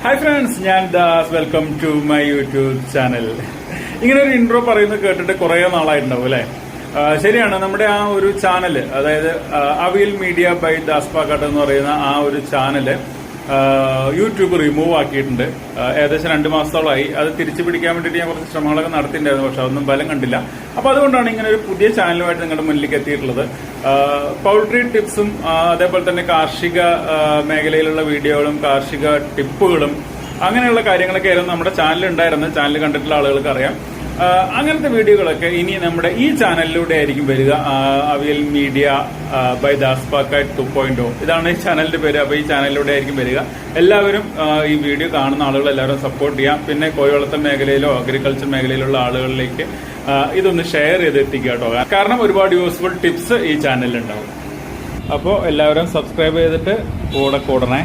Hi friends, ഞാൻ Das. Welcome to my YouTube channel. ഇങ്ങനെ ഒരു ഇൻട്രോ പറയുന്നത് കേട്ടിട്ട് കുറേ നാളായിട്ടുണ്ടാവും അല്ലെ? ശരിയാണ്. നമ്മുടെ ആ ഒരു ചാനല്, അതായത് അവിയൽ മീഡിയ ബൈ ദാസ് പാക്കാട്ട് എന്ന് പറയുന്ന ആ ഒരു ചാനല് യൂട്യൂബ് റിമൂവ് ആക്കിയിട്ടുണ്ട്. ഏകദേശം 2 മാസത്തോളമായി. അത് തിരിച്ചു പിടിക്കാൻ വേണ്ടിയിട്ട് ഞാൻ കുറച്ച് ശ്രമങ്ങളൊക്കെ നടത്തിയിട്ടുണ്ടായിരുന്നു, പക്ഷെ അതൊന്നും ഫലം കണ്ടില്ല. അപ്പൊ അതുകൊണ്ടാണ് ഇങ്ങനെ ഒരു പുതിയ ചാനലുമായിട്ട് നിങ്ങളുടെ മുന്നിലേക്ക് എത്തിയിട്ടുള്ളത്. പൗൾട്രി ടിപ്സും അതേപോലെ തന്നെ കാർഷിക മേഖലയിലുള്ള വീഡിയോകളും കാർഷിക ടിപ്പുകളും അങ്ങനെയുള്ള കാര്യങ്ങളൊക്കെ ആയിരുന്നു നമ്മുടെ ചാനൽ ഉണ്ടായിരുന്നത്. ചാനൽ കണ്ടിട്ടുള്ള ആളുകൾക്ക് അറിയാം. അങ്ങനത്തെ വീഡിയോകളൊക്കെ ഇനി നമ്മുടെ ഈ ചാനലിലൂടെ ആയിരിക്കും വരിക. അവിയൽ മീഡിയ ബൈ ദാസ് പാക്കാട്ട് 2.0 ഇതാണ് ഈ ചാനലിന്റെ പേര്. അപ്പൊ ഈ ചാനലിലൂടെ ആയിരിക്കും വരിക. എല്ലാവരും ഈ വീഡിയോ കാണുന്ന ആളുകൾ എല്ലാവരും സപ്പോർട്ട് ചെയ്യാം. പിന്നെ കോഴിവളർത്തൽ മേഖലയിലോ അഗ്രികൾച്ചർ മേഖലയിലുള്ള ആളുകളിലേക്ക് ഇതൊന്ന് ഷെയർ ചെയ്ത് എത്തിക്കുക കേട്ടോ. കാരണം ഒരുപാട് യൂസ്ഫുൾ ടിപ്സ് ഈ ചാനലിൽ ഉണ്ടാവും. അപ്പോൾ എല്ലാവരും സബ്സ്ക്രൈബ് ചെയ്തിട്ട് കൂടെ കൂടണേ.